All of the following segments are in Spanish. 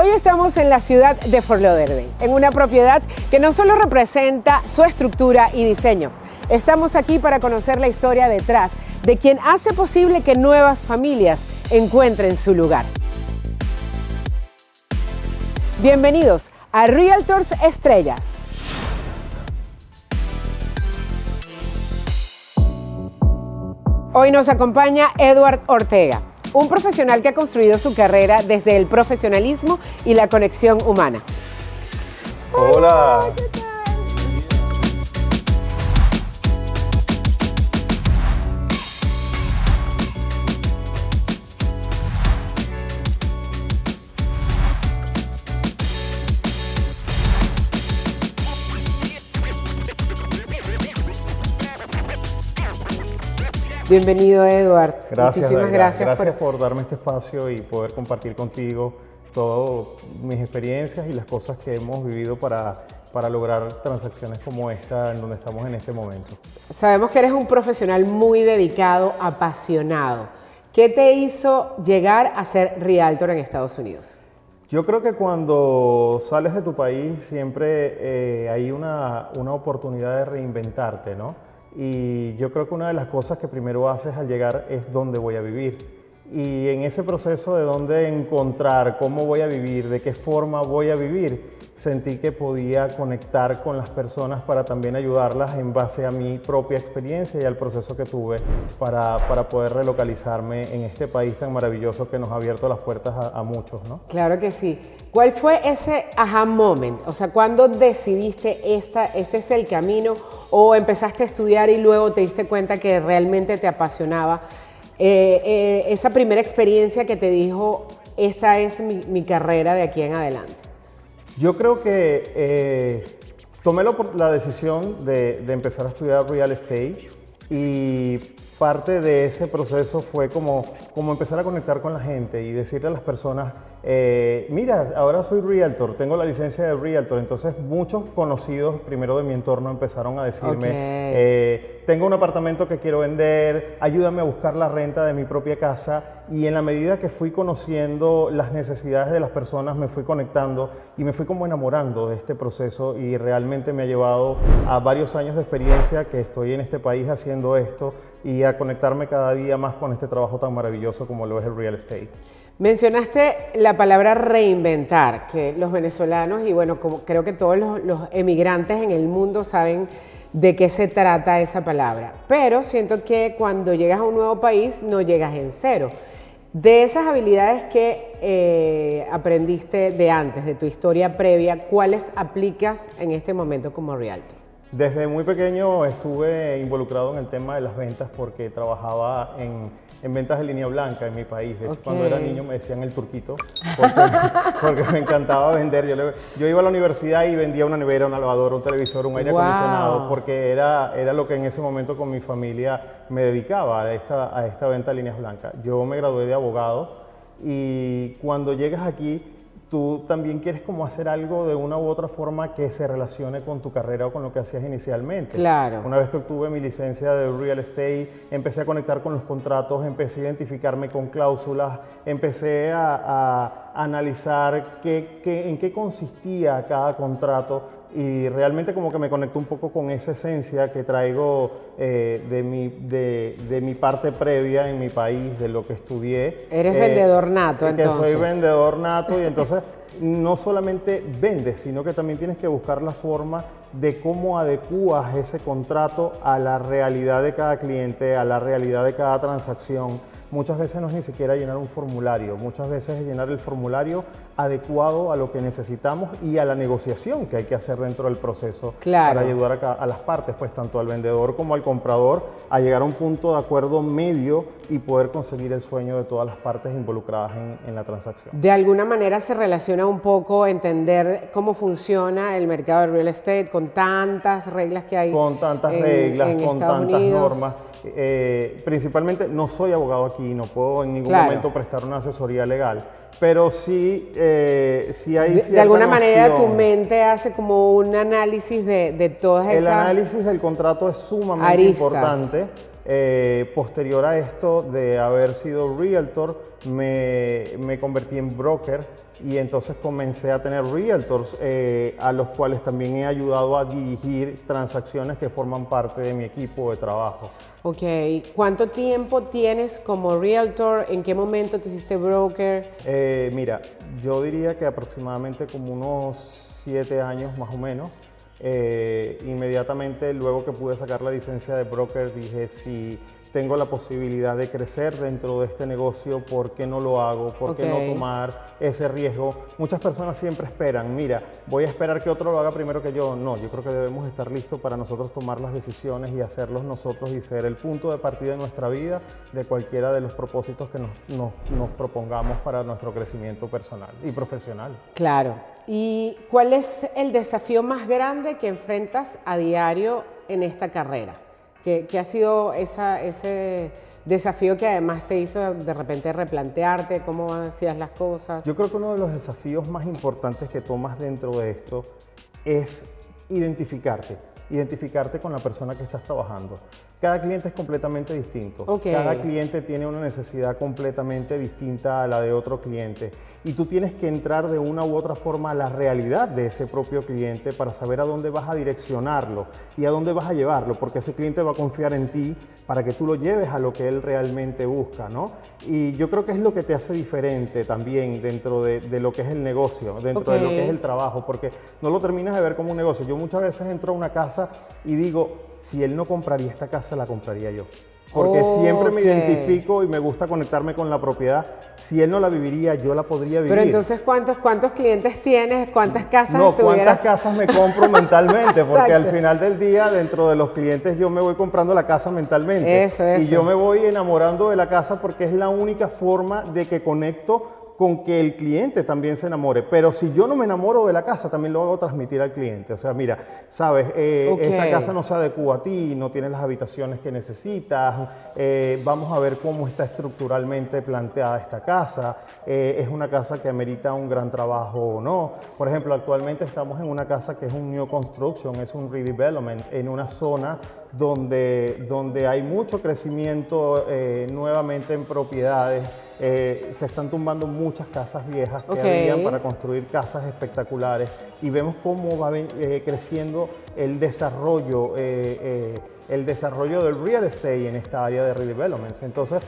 Hoy estamos en la ciudad de Fort Lauderdale, en una propiedad que no solo representa su estructura y diseño. Estamos aquí para conocer la historia detrás de quien hace posible que nuevas familias encuentren su lugar. Bienvenidos a Realtors Estrellas. Hoy nos acompaña Edward Ortega, un profesional que ha construido su carrera desde el profesionalismo y la conexión humana. Hola. ¿Qué tal? Bienvenido, Edward. Gracias, Muchísimas gracias por darme este espacio y poder compartir contigo todas mis experiencias y las cosas que hemos vivido para lograr transacciones como esta en donde estamos en este momento. Sabemos que eres un profesional muy dedicado, apasionado. ¿Qué te hizo llegar a ser Realtor en Estados Unidos? Yo creo que cuando sales de tu país siempre hay una oportunidad de reinventarte, ¿no? Y yo creo que una de las cosas que primero haces al llegar es dónde voy a vivir. Y en ese proceso de dónde encontrar, cómo voy a vivir, de qué forma voy a vivir, sentí que podía conectar con las personas para también ayudarlas en base a mi propia experiencia y al proceso que tuve para poder relocalizarme en este país tan maravilloso que nos ha abierto las puertas a muchos, ¿no? Claro que sí. ¿Cuál fue ese aha moment? O sea, ¿cuándo decidiste este es el camino o empezaste a estudiar y luego te diste cuenta que realmente te apasionaba? Esa primera experiencia que te dijo, esta es mi carrera de aquí en adelante. Yo creo que tomé la decisión de empezar a estudiar real estate y parte de ese proceso fue como empezar a conectar con la gente y decirle a las personas, mira, ahora soy Realtor, tengo la licencia de Realtor. Entonces muchos conocidos primero de mi entorno empezaron a decirme, tengo un apartamento que quiero vender, ayúdame a buscar la renta de mi propia casa. Y en la medida que fui conociendo las necesidades de las personas, me fui conectando y me fui como enamorando de este proceso y realmente me ha llevado a varios años de experiencia que estoy en este país haciendo esto y a conectarme cada día más con este trabajo tan maravilloso como lo es el real estate. Mencionaste la palabra reinventar, que los venezolanos y bueno, como creo que todos los emigrantes en el mundo saben de qué se trata esa palabra. Pero siento que cuando llegas a un nuevo país no llegas en cero. De esas habilidades que aprendiste de antes, de tu historia previa, ¿cuáles aplicas en este momento como Realtor? Desde muy pequeño estuve involucrado en el tema de las ventas porque trabajaba en ventas de línea blanca en mi país. De hecho, cuando era niño me decían el turquito porque me encantaba vender. Yo iba a la universidad y vendía una nevera, una lavadora, un televisor, un aire acondicionado porque era lo que en ese momento con mi familia me dedicaba a esta venta de líneas blancas. Yo me gradué de abogado y cuando llegas aquí tú también quieres como hacer algo de una u otra forma que se relacione con tu carrera o con lo que hacías inicialmente. Claro. Una vez que obtuve mi licencia de real estate, empecé a conectar con los contratos, empecé a identificarme con cláusulas, empecé a analizar en qué consistía cada contrato y realmente como que me conectó un poco con esa esencia que traigo de mi parte previa en mi país, de lo que estudié. Eres vendedor nato, entonces. Que soy vendedor nato y entonces no solamente vendes, sino que también tienes que buscar la forma de cómo adecuas ese contrato a la realidad de cada cliente, a la realidad de cada transacción. Muchas veces no es ni siquiera llenar un formulario, muchas veces es llenar el formulario adecuado a lo que necesitamos y a la negociación que hay que hacer dentro del proceso para ayudar a las partes, pues tanto al vendedor como al comprador, a llegar a un punto de acuerdo medio y poder conseguir el sueño de todas las partes involucradas en la transacción. De alguna manera se relaciona un poco entender cómo funciona el mercado de real estate con tantas reglas que hay. Con tantas reglas, con Estados tantas Unidos. normas. Principalmente no soy abogado aquí, no puedo en ningún momento prestar una asesoría legal, pero sí, sí hay cierta de alguna manera tu noción. mente hace como un análisis de todas esas El análisis del contrato es sumamente aristas. importante. Posterior a esto de haber sido realtor, me convertí en broker y entonces comencé a tener realtors a los cuales también he ayudado a dirigir transacciones que forman parte de mi equipo de trabajo. Ok, ¿cuánto tiempo tienes como realtor? ¿En qué momento te hiciste broker? Mira, yo diría que aproximadamente como unos 7 años más o menos. Inmediatamente luego que pude sacar la licencia de broker dije, si tengo la posibilidad de crecer dentro de este negocio, ¿por qué no lo hago? ¿Por qué no tomar ese riesgo? Muchas personas siempre esperan, mira, voy a esperar que otro lo haga primero que yo. No, yo creo que debemos estar listos para nosotros tomar las decisiones y hacerlos nosotros y ser el punto de partida de nuestra vida de cualquiera de los propósitos que nos propongamos para nuestro crecimiento personal y profesional. Claro. ¿Y cuál es el desafío más grande que enfrentas a diario en esta carrera? ¿Qué ha sido ese desafío que además te hizo de repente replantearte cómo hacías las cosas? Yo creo que uno de los desafíos más importantes que tomas dentro de esto es identificarte con la persona que estás trabajando. Cada cliente es completamente distinto. Cada cliente tiene una necesidad completamente distinta a la de otro cliente. Y tú tienes que entrar de una u otra forma a la realidad de ese propio cliente para saber a dónde vas a direccionarlo y a dónde vas a llevarlo, porque ese cliente va a confiar en ti para que tú lo lleves a lo que él realmente busca, ¿no? Y yo creo que es lo que te hace diferente también dentro de lo que es el negocio, dentro de lo que es el trabajo, porque no lo terminas de ver como un negocio. Yo muchas veces entro a una casa y digo, si él no compraría esta casa, la compraría yo. Porque siempre me identifico y me gusta conectarme con la propiedad. Si él no la viviría, yo la podría vivir. Pero entonces, ¿cuántos clientes tienes? ¿Cuántas casas No, ¿cuántas casas me compro mentalmente? Porque al final del día, dentro de los clientes, yo me voy comprando la casa mentalmente. Eso. Y yo me voy enamorando de la casa porque es la única forma de que conecto con que el cliente también se enamore. Pero si yo no me enamoro de la casa, también lo hago transmitir al cliente. O sea, mira, sabes, esta casa no se adecua a ti, no tiene las habitaciones que necesitas, vamos a ver cómo está estructuralmente planteada esta casa, es una casa que amerita un gran trabajo o no. Por ejemplo, actualmente estamos en una casa que es un new construction, es un redevelopment, en una zona donde hay mucho crecimiento nuevamente en propiedades. Se están tumbando muchas casas viejas que habían para construir casas espectaculares y vemos cómo va creciendo el desarrollo del real estate en esta área de redevelopments. Entonces,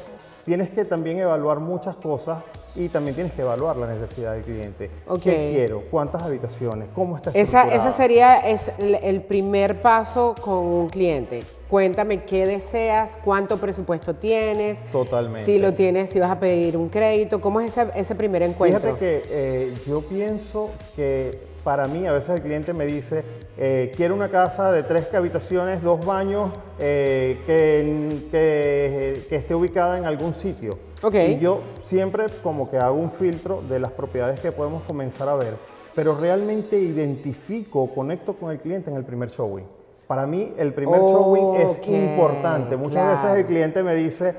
tienes que también evaluar muchas cosas y también tienes que evaluar la necesidad del cliente. ¿Qué quiero? ¿Cuántas habitaciones? ¿Cómo está estructurada? Esa sería el primer paso con un cliente. Cuéntame qué deseas, cuánto presupuesto tienes. Totalmente. Si lo tienes, si vas a pedir un crédito. ¿Cómo es ese primer encuentro? Fíjate que yo pienso que para mí, a veces el cliente me dice, quiero una casa de 3 habitaciones, 2 baños, que esté ubicada en algún sitio. Y yo siempre como que hago un filtro de las propiedades que podemos comenzar a ver, pero realmente conecto con el cliente en el primer showing. Para mí el primer showing es importante. Muchas veces el cliente me dice,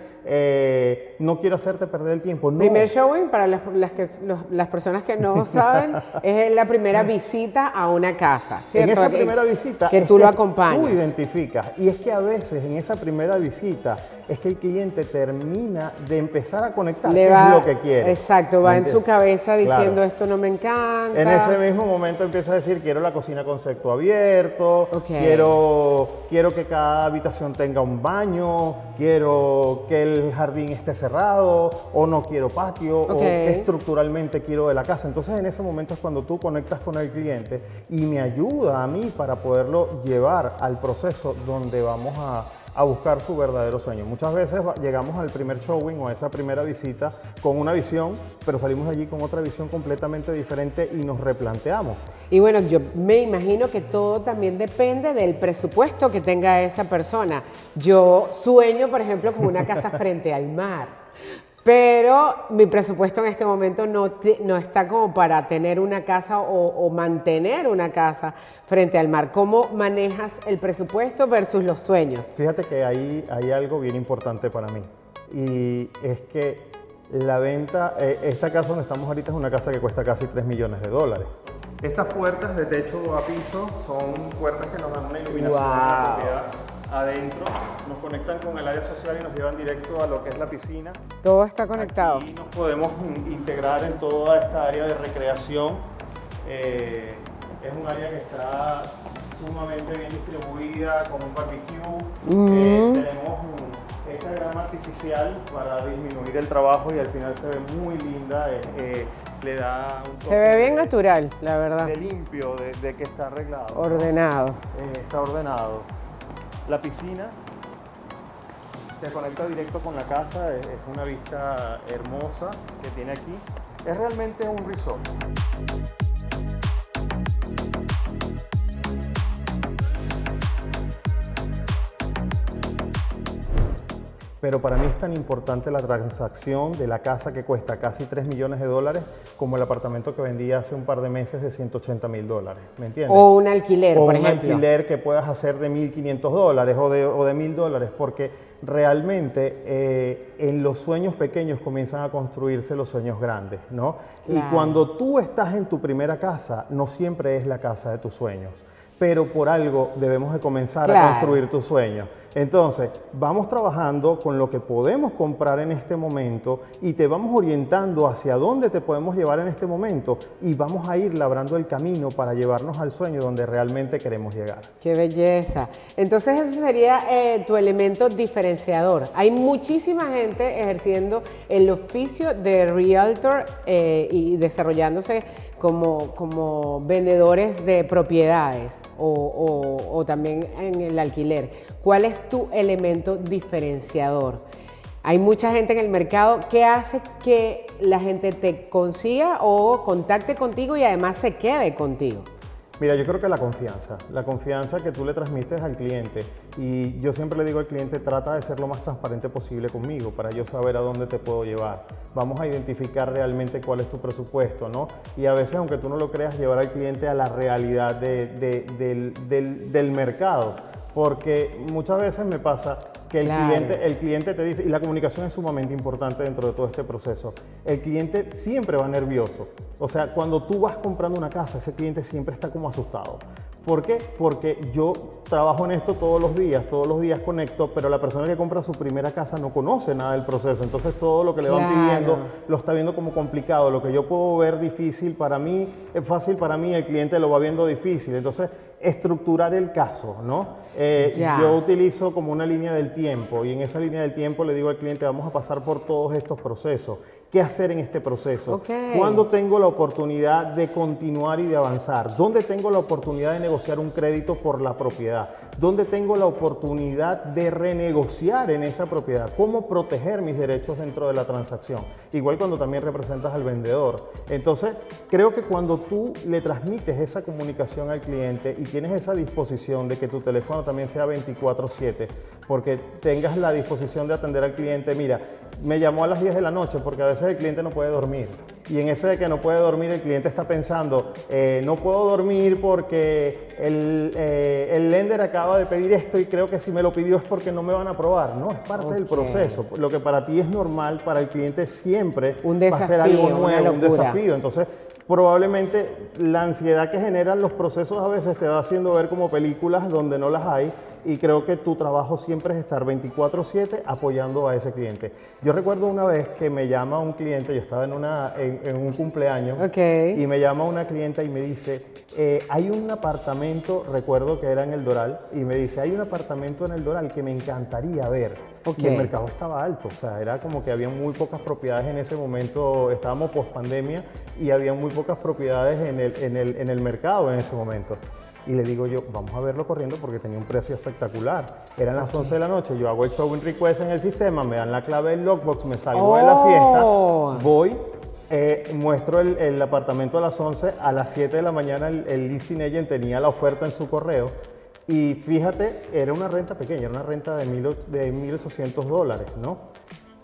no quiero hacerte perder el tiempo. No. Primer showing, para las personas que no saben, es la primera visita a una casa, ¿cierto? En esa primera visita que tú lo acompañas. Tú identificas. Y es que a veces en esa primera visita es que el cliente termina de empezar a conectar qué es lo que quiere. Exacto, va en su cabeza diciendo esto no me encanta. En ese mismo momento empieza a decir, quiero la cocina con concepto abierto, quiero que cada habitación tenga un baño, quiero que el jardín esté cerrado, o no quiero patio, o qué estructuralmente quiero de la casa. Entonces en ese momento es cuando tú conectas con el cliente y me ayuda a mí para poderlo llevar al proceso donde vamos a buscar su verdadero sueño. Muchas veces llegamos al primer showing o a esa primera visita con una visión, pero salimos de allí con otra visión completamente diferente y nos replanteamos. Y bueno, yo me imagino que todo también depende del presupuesto que tenga esa persona. Yo sueño, por ejemplo, con una casa frente al mar. Pero mi presupuesto en este momento no está como para tener una casa o mantener una casa frente al mar. ¿Cómo manejas el presupuesto versus los sueños? Fíjate que ahí hay algo bien importante para mí. Y es que la venta, esta casa donde estamos ahorita es una casa que cuesta casi $3 millones. Estas puertas de techo a piso son puertas que nos dan una iluminación de la propiedad adentro, nos conectan con el área social y nos llevan directo a lo que es la piscina. Todo está conectado. Aquí nos podemos integrar en toda esta área de recreación. Es un área que está sumamente bien distribuida, con un barbecue. Tenemos esta grama artificial para disminuir el trabajo y al final se ve muy linda. Le da un toque. Se ve bien natural, la verdad. De limpio, de que está arreglado. Ordenado. Está ordenado. La piscina se conecta directo con la casa, es una vista hermosa que tiene aquí. Es realmente un resort. Pero para mí es tan importante la transacción de la casa que cuesta casi $3 millones como el apartamento que vendí hace un par de meses de $180.000, ¿me entiendes? O un alquiler, o por un ejemplo. alquiler que puedas hacer de $1.500 o de $1.000, porque realmente en los sueños pequeños comienzan a construirse los sueños grandes, ¿no? Claro. Y cuando tú estás en tu primera casa, no siempre es la casa de tus sueños, pero por algo debemos de comenzar a construir tus sueños. Entonces, vamos trabajando con lo que podemos comprar en este momento y te vamos orientando hacia dónde te podemos llevar en este momento y vamos a ir labrando el camino para llevarnos al sueño donde realmente queremos llegar. ¡Qué belleza! Entonces ese sería tu elemento diferenciador. Hay muchísima gente ejerciendo el oficio de realtor y desarrollándose como vendedores de propiedades o también en el alquiler. ¿Cuál es tu elemento diferenciador? Hay mucha gente en el mercado. ¿Qué hace que la gente te consiga o contacte contigo y además se quede contigo? Mira, yo creo que la confianza que tú le transmites al cliente, y yo siempre le digo al cliente, trata de ser lo más transparente posible conmigo para yo saber a dónde te puedo llevar. Vamos a identificar realmente cuál es tu presupuesto, ¿no? Y a veces, aunque tú no lo creas, llevar al cliente a la realidad del mercado. Porque muchas veces me pasa que el cliente te dice, y la comunicación es sumamente importante dentro de todo este proceso, el cliente siempre va nervioso. O sea, cuando tú vas comprando una casa, ese cliente siempre está como asustado. ¿Por qué? Porque yo trabajo en esto todos los días conecto, pero la persona que compra su primera casa no conoce nada del proceso, entonces todo lo que le van pidiendo lo está viendo como complicado. Lo que yo puedo ver difícil para mí, es fácil para mí, el cliente lo va viendo difícil. Entonces, estructurar el caso, ¿no? Yo utilizo como una línea del tiempo y en esa línea del tiempo le digo al cliente, vamos a pasar por todos estos procesos. ¿Qué hacer en este proceso? ¿Cuándo tengo la oportunidad de continuar y de avanzar? ¿Dónde tengo la oportunidad de negociar un crédito por la propiedad? ¿Dónde tengo la oportunidad de renegociar en esa propiedad? ¿Cómo proteger mis derechos dentro de la transacción? Igual cuando también representas al vendedor. Entonces, creo que cuando tú le transmites esa comunicación al cliente y tienes esa disposición de que tu teléfono también sea 24/7, porque tengas la disposición de atender al cliente, mira, me llamó a las 10 de la noche porque a veces el cliente no puede dormir. Y en ese de que no puede dormir, el cliente está pensando, no puedo dormir porque el lender acaba de pedir esto y creo que si me lo pidió es porque no me van a aprobar. No, es parte del proceso. Lo que para ti es normal, para el cliente siempre va a ser algo nuevo, un desafío. Entonces, probablemente la ansiedad que generan los procesos a veces te va haciendo ver como películas donde no las hay. Y creo que tu trabajo siempre es estar 24/7 apoyando a ese cliente. Yo recuerdo una vez que me llama un cliente, yo estaba en un cumpleaños, y me llama una clienta y me dice, hay un apartamento, recuerdo que era en El Doral, y me dice, hay un apartamento en El Doral que me encantaría ver. Y el mercado estaba alto, o sea, era como que había muy pocas propiedades en ese momento, estábamos post pandemia y había muy pocas propiedades en el mercado en ese momento. Y le digo yo, vamos a verlo corriendo porque tenía un precio espectacular. Eran las 11 de la noche, yo hago el showing request en el sistema, me dan la clave del lockbox, me salgo de la fiesta, voy, muestro el apartamento a las 11, a las 7 de la mañana el listing agent tenía la oferta en su correo y fíjate, era una renta pequeña, era una renta de $1,800, ¿no?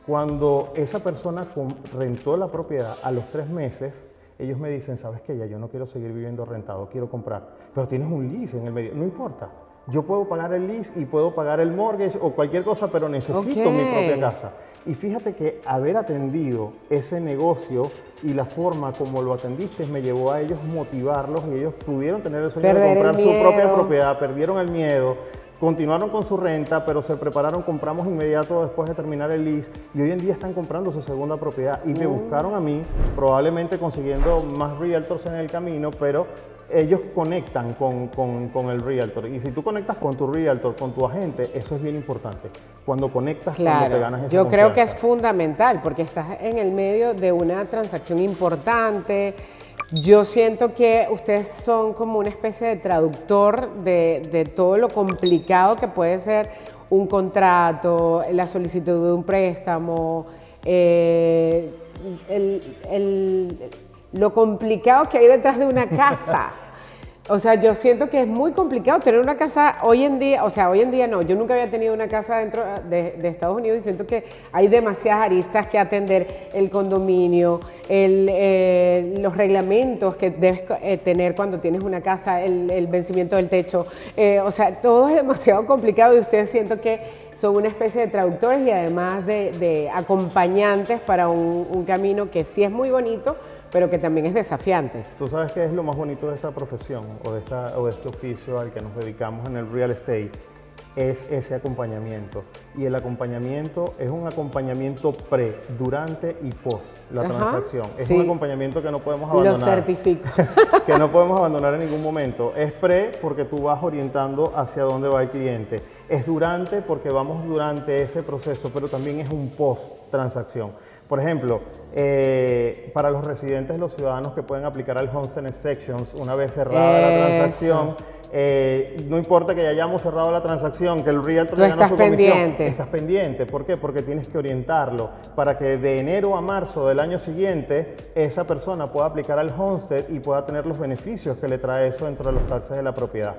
Cuando esa persona rentó la propiedad a los 3 meses, ellos me dicen, ¿sabes qué? Ya yo no quiero seguir viviendo rentado, quiero comprar. Pero tienes un lease en el medio. No importa. Yo puedo pagar el lease y puedo pagar el mortgage o cualquier cosa, pero necesito mi propia casa. Y fíjate que haber atendido ese negocio y la forma como lo atendiste me llevó a ellos motivarlos y ellos pudieron tener el sueño de comprar su propia propiedad, perdieron el miedo. continuaron con su renta, pero se prepararon, compramos inmediato después de terminar el lease y hoy en día están comprando su segunda propiedad y me buscaron a mí, probablemente consiguiendo más realtors en el camino, pero ellos conectan con el realtor. Y si tú conectas con tu realtor, con tu agente, eso es bien importante. Cuando conectas, cuando te ganas esa yo creo que confianza. es fundamental porque estás en el medio de una transacción importante. Yo siento que ustedes son como una especie de traductor de todo lo complicado que puede ser un contrato, la solicitud de un préstamo, lo complicado que hay detrás de una casa. O sea, yo siento que es muy complicado tener una casa hoy en día, o sea, hoy en día no, yo nunca había tenido una casa dentro de Estados Unidos y siento que hay demasiadas aristas que atender, el condominio, los reglamentos que debes tener cuando tienes una casa, el vencimiento del techo, o sea, todo es demasiado complicado y ustedes siento que son una especie de traductores y además de acompañantes para un camino que sí es muy bonito, pero que también es desafiante. Tú sabes qué es lo más bonito de esta profesión o de este oficio al que nos dedicamos en el real estate, es ese acompañamiento. Y el acompañamiento es un acompañamiento pre, durante y post la transacción. Es un acompañamiento que no podemos abandonar. Lo certifico. Que no podemos abandonar en ningún momento. Es pre porque tú vas orientando hacia dónde va el cliente. Es durante porque vamos durante ese proceso, pero también es un post transacción. Por ejemplo, para los residentes, los ciudadanos que pueden aplicar al Homestead Exceptions una vez cerrada la transacción, no importa que ya hayamos cerrado la transacción, que el realtor tú gana estás su comisión, pendiente. estás pendiente. ¿Por qué? Porque tienes que orientarlo para que de enero a marzo del año siguiente esa persona pueda aplicar al Homestead y pueda tener los beneficios que le trae eso dentro de los taxes de la propiedad.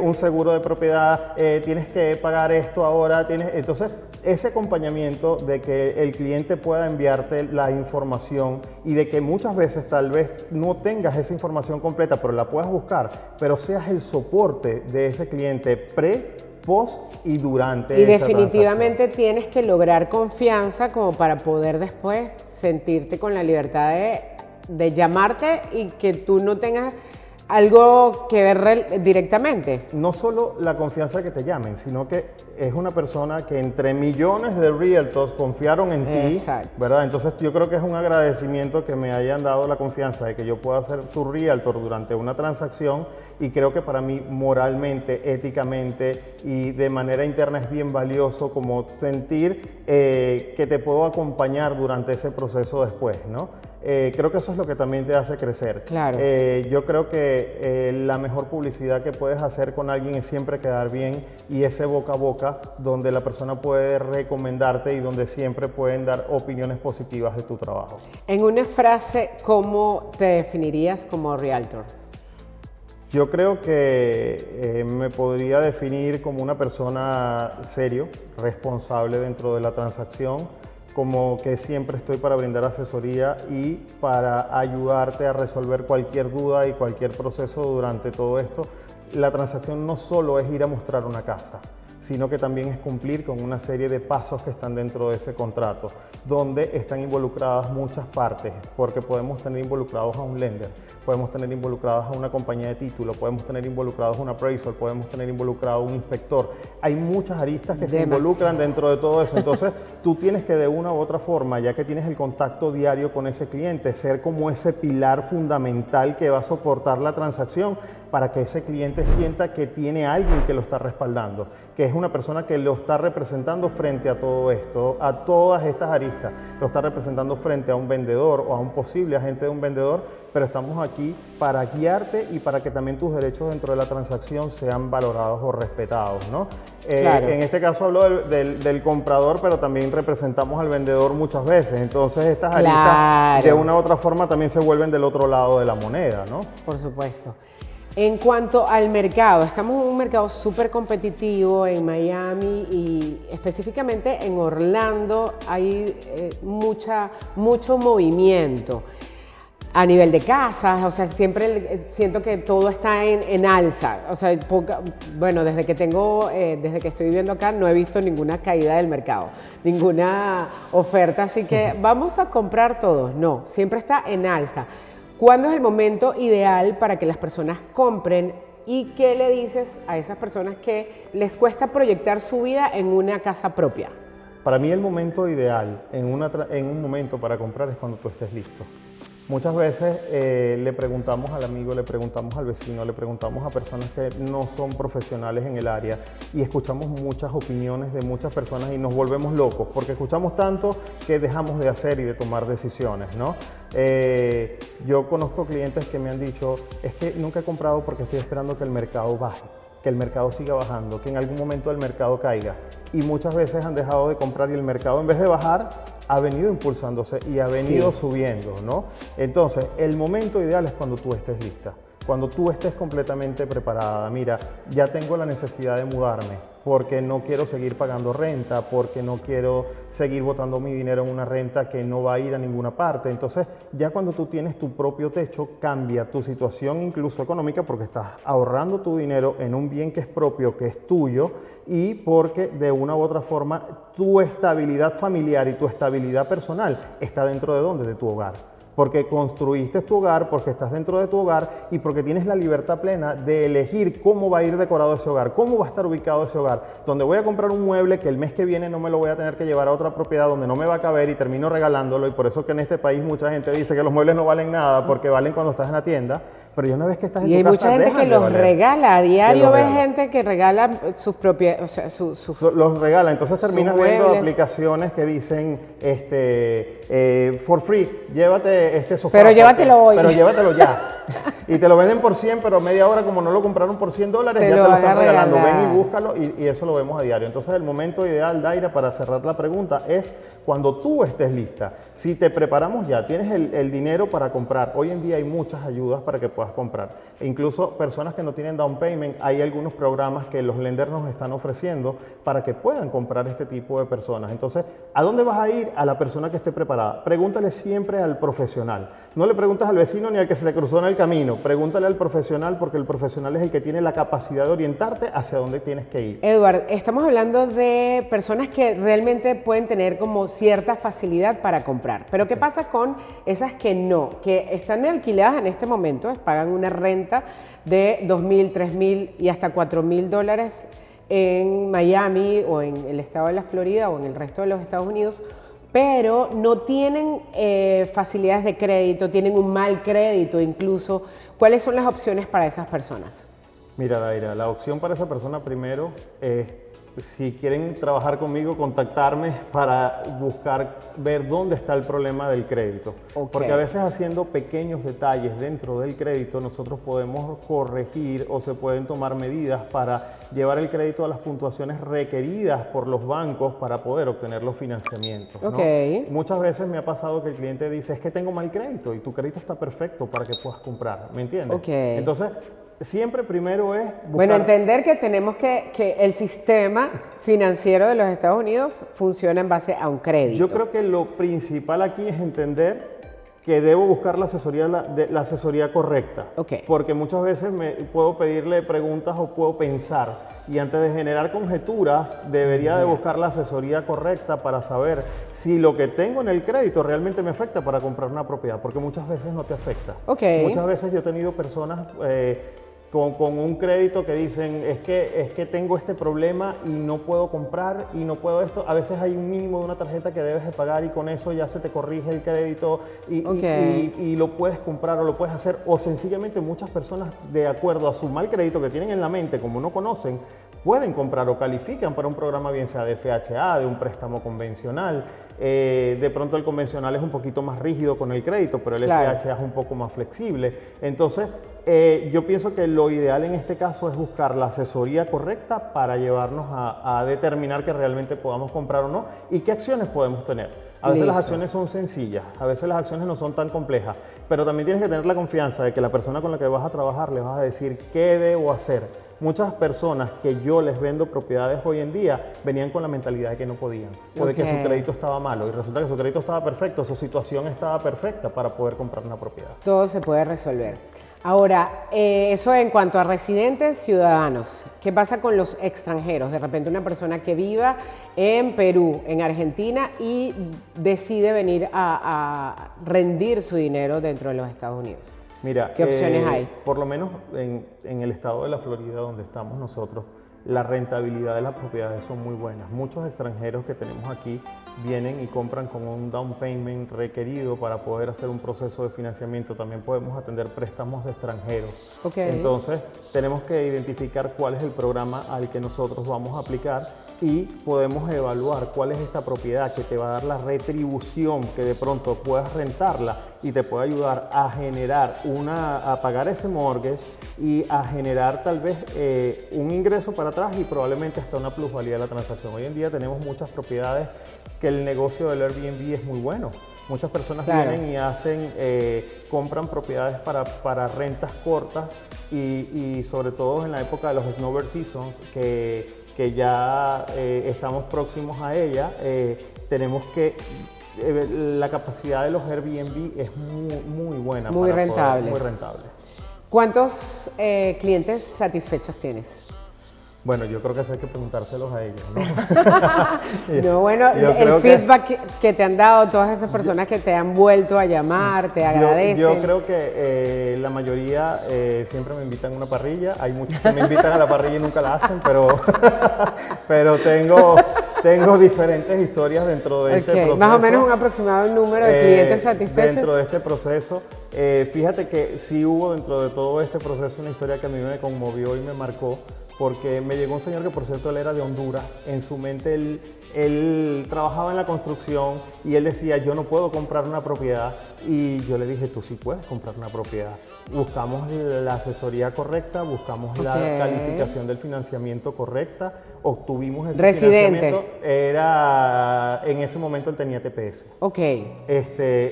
Un seguro de propiedad, tienes que pagar esto ahora, entonces ese acompañamiento de que el cliente pueda enviarte la información y de que muchas veces tal vez no tengas esa información completa, pero la puedas buscar, pero seas el soporte de ese cliente pre, post y durante y esa definitivamente tienes que lograr confianza como para poder después sentirte con la libertad de llamarte y que tú no tengas algo que ver directamente. No solo la confianza de que te llamen, sino que es una persona que entre millones de realtors confiaron en ti, ¿verdad? Entonces yo creo que es un agradecimiento que me hayan dado la confianza de que yo pueda ser tu realtor durante una transacción y creo que para mí moralmente, éticamente y de manera interna es bien valioso como sentir que te puedo acompañar durante ese proceso después, ¿no? Creo que eso es lo que también te hace crecer. Claro. Yo creo que la mejor publicidad que puedes hacer con alguien es siempre quedar bien y ese boca a boca donde la persona puede recomendarte y donde siempre pueden dar opiniones positivas de tu trabajo. En una frase, ¿cómo te definirías como realtor? Yo creo que me podría definir como una persona serio, responsable dentro de la transacción, como que siempre estoy para brindar asesoría y para ayudarte a resolver cualquier duda y cualquier proceso durante todo esto. La transacción no solo es ir a mostrar una casa, sino que también es cumplir con una serie de pasos que están dentro de ese contrato, donde están involucradas muchas partes, porque podemos tener involucrados a un lender, podemos tener involucrados a una compañía de título, podemos tener involucrados a un appraisal, podemos tener involucrado a un inspector. Hay muchas aristas que se involucran dentro de todo eso. Entonces, tú tienes que de una u otra forma, ya que tienes el contacto diario con ese cliente, ser como ese pilar fundamental que va a soportar la transacción para que ese cliente sienta que tiene a alguien que lo está respaldando, que es una persona que lo está representando frente a todo esto, a todas estas aristas. Lo está representando frente a un vendedor o a un posible agente de un vendedor, pero estamos aquí para guiarte y para que también tus derechos dentro de la transacción sean valorados o respetados, ¿no? Claro. En este caso hablo del comprador, pero también representamos al vendedor muchas veces. Entonces estas aristas de una u otra forma también se vuelven del otro lado de la moneda, ¿no? Por supuesto. En cuanto al mercado, estamos en un mercado súper competitivo en Miami y específicamente en Orlando hay mucho movimiento a nivel de casas, o sea, siempre siento que todo está en alza, o sea, bueno, desde que estoy viviendo acá no he visto ninguna caída del mercado, ninguna oferta, así que vamos a comprar todos, no, siempre está en alza. ¿Cuándo es el momento ideal para que las personas compren ¿Y qué le dices a esas personas que les cuesta proyectar su vida en una casa propia? Para mí el momento ideal en un momento para comprar es cuando tú estés listo. Muchas veces le preguntamos al amigo, le preguntamos al vecino, le preguntamos a personas que no son profesionales en el área y escuchamos muchas opiniones de muchas personas y nos volvemos locos porque escuchamos tanto que dejamos de hacer y de tomar decisiones, ¿no? Yo conozco clientes que me han dicho, es que nunca he comprado porque estoy esperando que el mercado baje, que el mercado siga bajando, que en algún momento el mercado caiga. Y muchas veces han dejado de comprar y el mercado, en vez de bajar, ha venido impulsándose y ha venido subiendo, ¿no? Entonces, el momento ideal es cuando tú estés lista, cuando tú estés completamente preparada. Mira, ya tengo la necesidad de mudarme porque no quiero seguir pagando renta, porque no quiero seguir botando mi dinero en una renta que no va a ir a ninguna parte. Entonces, ya cuando tú tienes tu propio techo, cambia tu situación incluso económica porque estás ahorrando tu dinero en un bien que es propio, que es tuyo, y porque de una u otra forma tu estabilidad familiar y tu estabilidad personal está dentro de ¿dónde? De tu hogar. Porque construiste tu hogar, porque estás dentro de tu hogar y porque tienes la libertad plena de elegir cómo va a ir decorado ese hogar, cómo va a estar ubicado ese hogar, donde voy a comprar un mueble que el mes que viene no me lo voy a tener que llevar a otra propiedad donde no me va a caber y termino regalándolo. Y por eso que en este país mucha gente dice que los muebles no valen nada porque valen cuando estás en la tienda, pero ya una vez que estás en tu casa, y hay mucha gente que los regala, a diario ves gente que regala sus propiedades, o sea, los regala, entonces terminas viendo muebles. Aplicaciones que dicen for free, llévate este sofá. Pero llévatelo hoy. Pero llévatelo ya. Y te lo venden por 100, pero media hora como no lo compraron por $100, ya te lo están regalando. Ven y búscalo y eso lo vemos a diario. Entonces el momento ideal, Daira, para cerrar la pregunta es cuando tú estés lista. Si te preparamos ya, tienes el dinero para comprar. Hoy en día hay muchas ayudas para que puedas comprar. E incluso personas que no tienen down payment, hay algunos programas que los lenders nos están ofreciendo para que puedan comprar este tipo de personas. Entonces, ¿a dónde vas a ir? A la persona que esté preparada. Pregúntale siempre al profesional. No le preguntas al vecino ni al que se le cruzó en el camino. Pregúntale al profesional porque el profesional es el que tiene la capacidad de orientarte hacia dónde tienes que ir. Edward, estamos hablando de personas que realmente pueden tener como cierta facilidad para comprar. Pero ¿qué pasa con esas que no? Que están alquiladas en este momento, pagan una renta de $2,000, $3,000 y hasta $4,000 en Miami o en el estado de la Florida o en el resto de los Estados Unidos, pero no tienen facilidades de crédito, tienen un mal crédito incluso. ¿Cuáles son las opciones para esas personas? Mira, Daira, la opción para esa persona primero es, si quieren trabajar conmigo, contactarme para buscar, ver dónde está el problema del crédito. Okay. Porque a veces haciendo pequeños detalles dentro del crédito, nosotros podemos corregir o se pueden tomar medidas para llevar el crédito a las puntuaciones requeridas por los bancos para poder obtener los financiamientos, ¿no? Okay. Muchas veces me ha pasado que el cliente dice, es que tengo mal crédito y tu crédito está perfecto para que puedas comprar, ¿me entiendes? Okay. Entonces, siempre primero es buscar... Bueno, entender que tenemos que el sistema financiero de los Estados Unidos funciona en base a un crédito. Yo creo que lo principal aquí es entender que debo buscar la asesoría correcta. Okay. Porque muchas veces puedo pedirle preguntas o puedo pensar y antes de generar conjeturas debería de buscar la asesoría correcta para saber si lo que tengo en el crédito realmente me afecta para comprar una propiedad, porque muchas veces no te afecta. Okay. Muchas veces yo he tenido personas con un crédito que dicen es que tengo este problema y no puedo comprar y no puedo esto. A veces hay un mínimo de una tarjeta que debes de pagar y con eso ya se te corrige el crédito y lo puedes comprar o lo puedes hacer. O sencillamente muchas personas, de acuerdo a su mal crédito que tienen en la mente, como no conocen, pueden comprar o califican para un programa bien sea de FHA, de un préstamo convencional. De pronto el convencional es un poquito más rígido con el crédito, pero el FHA es un poco más flexible. Entonces, yo pienso que lo ideal en este caso es buscar la asesoría correcta para llevarnos a determinar que realmente podamos comprar o no y qué acciones podemos tener. A veces las acciones son sencillas, a veces las acciones no son tan complejas, pero también tienes que tener la confianza de que la persona con la que vas a trabajar le vas a decir qué debo hacer. Muchas personas que yo les vendo propiedades hoy en día venían con la mentalidad de que no podían o de que su crédito estaba malo y resulta que su crédito estaba perfecto, su situación estaba perfecta para poder comprar una propiedad. Todo se puede resolver. Ahora, eso en cuanto a residentes, ciudadanos. ¿Qué pasa con los extranjeros? De repente una persona que viva en Perú, en Argentina y decide venir a rendir su dinero dentro de los Estados Unidos. Mira, ¿Qué opciones hay? por lo menos en el estado de la Florida, donde estamos nosotros, la rentabilidad de las propiedades son muy buenas. Muchos extranjeros que tenemos aquí vienen y compran con un down payment requerido para poder hacer un proceso de financiamiento. También podemos atender préstamos de extranjeros. Okay. Entonces, tenemos que identificar cuál es el programa al que nosotros vamos a aplicar y podemos evaluar cuál es esta propiedad que te va a dar la retribución, que de pronto puedas rentarla y te puede ayudar a generar a pagar ese mortgage y a generar tal vez un ingreso para atrás y probablemente hasta una plusvalía de la transacción. Hoy en día tenemos muchas propiedades que el negocio del Airbnb es muy bueno. Muchas personas vienen y compran propiedades para rentas cortas y sobre todo en la época de los snowbird seasons, que ya estamos próximos a ella, tenemos que la capacidad de los Airbnb es muy buena. Muy rentable. Muy rentable. ¿Cuántos clientes satisfechos tienes? Bueno, yo creo que eso hay que preguntárselos a ellos, ¿no? No, bueno, el feedback que te han dado todas esas personas que te han vuelto a llamar, te agradecen. Yo creo que la mayoría siempre me invitan a una parrilla. Hay muchos que me invitan a la parrilla y nunca la hacen, pero tengo diferentes historias dentro de este proceso. Más o menos un aproximado número de clientes satisfechos. Dentro de este proceso, fíjate que sí hubo dentro de todo este proceso una historia que a mí me conmovió y me marcó, porque me llegó un señor que, por cierto, él era de Honduras. En su mente él trabajaba en la construcción y él decía, yo no puedo comprar una propiedad. Y yo le dije, tú sí puedes comprar una propiedad. Buscamos la asesoría correcta, buscamos la calificación del financiamiento correcta, obtuvimos ese financiamiento. En ese momento él tenía TPS.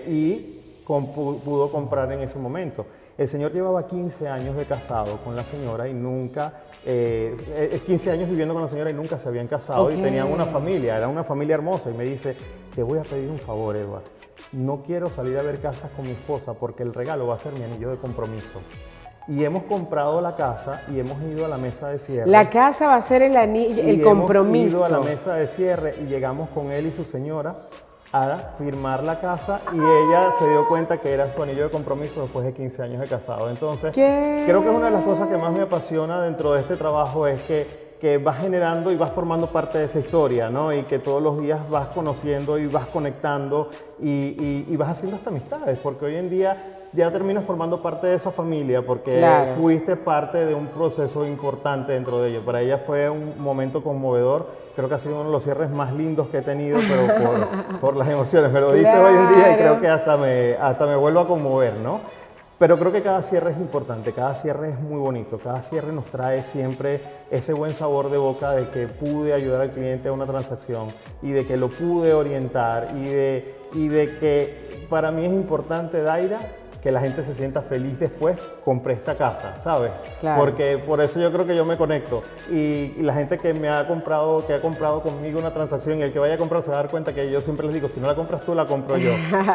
Y pudo comprar en ese momento. El señor llevaba 15 años de casado con la señora y nunca, 15 años viviendo con la señora y nunca se habían casado y tenían una familia, era una familia hermosa. Y me dice, te voy a pedir un favor, Edward, no quiero salir a ver casas con mi esposa porque el regalo va a ser mi anillo de compromiso. Y hemos comprado la casa y hemos ido a la mesa de cierre. La casa va a ser el anillo, el compromiso. Hemos ido a la mesa de cierre y llegamos con él y su señora a firmar la casa y ella se dio cuenta que era su anillo de compromiso después de 15 años de casado. Entonces, creo que una de las cosas que más me apasiona dentro de este trabajo es que vas generando y vas formando parte de esa historia, ¿no? Y que todos los días vas conociendo y vas conectando y vas haciendo hasta amistades, porque hoy en día ya terminas formando parte de esa familia porque fuiste parte de un proceso importante dentro de ello. Para ella fue un momento conmovedor. Creo que ha sido uno de los cierres más lindos que he tenido, pero por las emociones. Me lo dice hoy en día y creo que hasta me vuelvo a conmover, ¿no? Pero creo que cada cierre es importante, cada cierre es muy bonito, cada cierre nos trae siempre ese buen sabor de boca de que pude ayudar al cliente a una transacción y de que lo pude orientar y de que para mí es importante, Daira, que la gente se sienta feliz después, compré esta casa, ¿sabes? Porque por eso yo creo que yo me conecto. Y la gente que ha comprado conmigo una transacción y el que vaya a comprar se va a dar cuenta que yo siempre les digo, si no la compras tú, la compro yo.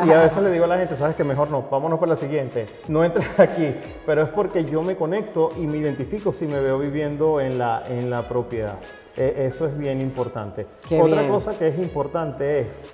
Y a veces le digo a la gente, ¿sabes qué? Mejor no, vámonos para la siguiente, no entres aquí. Pero es porque yo me conecto y me identifico si me veo viviendo en la propiedad. Eso es bien importante. Otra cosa que es importante es,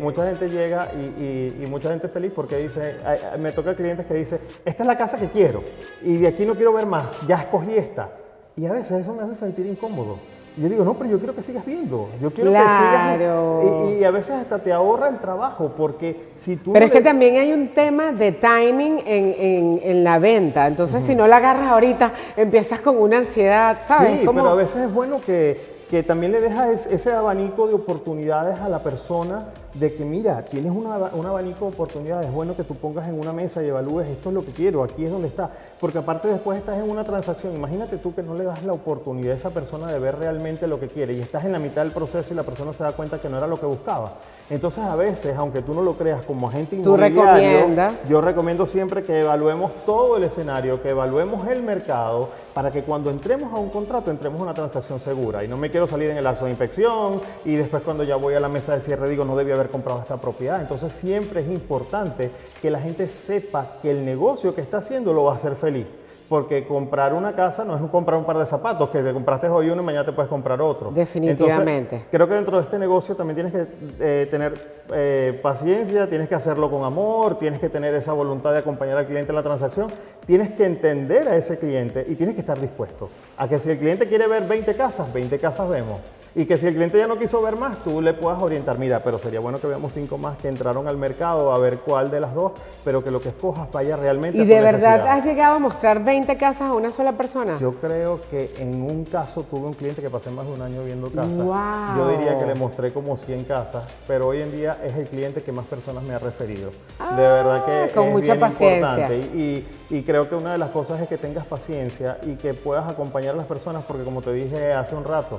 mucha gente llega y mucha gente feliz porque dice, me toca clientes que dicen, esta es la casa que quiero y de aquí no quiero ver más, ya escogí esta. Y a veces eso me hace sentir incómodo. Y yo digo, no, pero yo quiero que sigas viendo, yo quiero que sigas. Y a veces hasta te ahorra el trabajo porque si tú... Pero es que también hay un tema de timing en la venta. Entonces, si no la agarras ahorita, empiezas con una ansiedad, ¿sabes? Sí, pero a veces es bueno que también le dejas ese abanico de oportunidades a la persona de que, mira, tienes un abanico de oportunidades, es bueno que tú pongas en una mesa y evalúes, esto es lo que quiero, aquí es donde está, porque aparte después estás en una transacción, imagínate tú que no le das la oportunidad a esa persona de ver realmente lo que quiere y estás en la mitad del proceso y la persona se da cuenta que no era lo que buscaba. Entonces a veces, aunque tú no lo creas como agente inmobiliario, yo recomiendo siempre que evaluemos todo el escenario, que evaluemos el mercado, para que cuando entremos a un contrato, entremos a una transacción segura. Y no me quiero salir en el lapso de inspección y después cuando ya voy a la mesa de cierre digo, no debí haber comprado esta propiedad. Entonces siempre es importante que la gente sepa que el negocio que está haciendo lo va a hacer feliz. porque comprar una casa no es comprar un par de zapatos, que te compraste hoy uno y mañana te puedes comprar otro. Definitivamente. Entonces, creo que dentro de este negocio también tienes que tener paciencia, tienes que hacerlo con amor, tienes que tener esa voluntad de acompañar al cliente en la transacción, tienes que entender a ese cliente y tienes que estar dispuesto a que si el cliente quiere ver 20 casas vemos. Y que si el cliente ya no quiso ver más, tú le puedas orientar, mira, pero sería bueno que veamos 5 más que entraron al mercado, a ver cuál de las dos, pero que lo que escojas vaya realmente ¿Y a tu de verdad necesidad. has llegado a mostrar 20 casas a una sola persona? Yo creo que en un caso tuve un cliente que pasé más de un año viendo casas. ¡Wow! Yo diría que le mostré como 100 casas, pero hoy en día es el cliente que más personas me ha referido. De verdad que con es mucha bien paciencia. importante. Y creo que una de las cosas es que tengas paciencia y que puedas acompañar a las personas, porque como te dije hace un rato,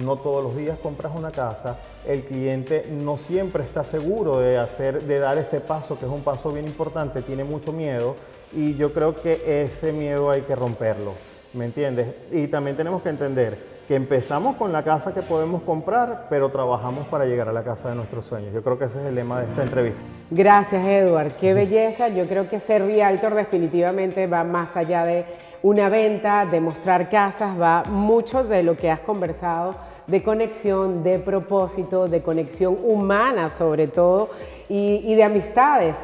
no todos los días compras una casa, el cliente no siempre está seguro de dar este paso, que es un paso bien importante, tiene mucho miedo y yo creo que ese miedo hay que romperlo, ¿me entiendes? Y también tenemos que entender que empezamos con la casa que podemos comprar, pero trabajamos para llegar a la casa de nuestros sueños. Yo creo que ese es el lema de esta entrevista. Gracias, Edward. Qué belleza. Yo creo que ser realtor definitivamente va más allá de una venta, de mostrar casas, va mucho de lo que has conversado, de conexión, de propósito, de conexión humana sobre todo, y de amistades,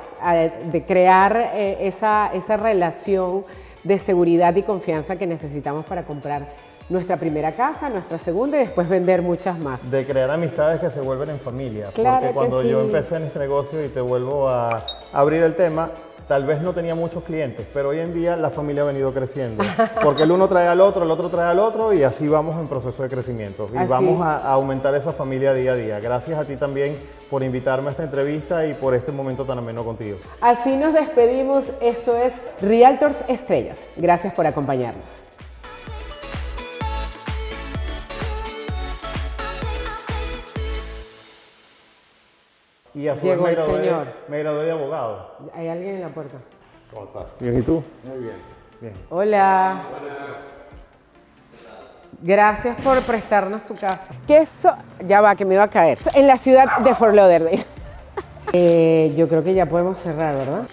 de crear esa relación de seguridad y confianza que necesitamos para comprar nuestra primera casa, nuestra segunda y después vender muchas más. De crear amistades que se vuelven en familia. Claro porque que cuando sí. yo empecé en este negocio y te vuelvo a abrir el tema, tal vez no tenía muchos clientes, pero hoy en día la familia ha venido creciendo. Porque el uno trae al otro, el otro trae al otro y así vamos en proceso de crecimiento. Y Así. vamos a aumentar esa familia día a día. Gracias a ti también por invitarme a esta entrevista y por este momento tan ameno contigo. Así nos despedimos. Esto es Realtors Estrellas. Gracias por acompañarnos. Y a su Llegó vez el señor. me gradué de abogado. ¿Hay alguien en la puerta? ¿Cómo estás? Bien, ¿y tú? Muy bien. Bien. Hola. Gracias por prestarnos tu casa. Ya va, que me iba a caer. En la ciudad de Fort Lauderdale. Yo creo que ya podemos cerrar, ¿verdad?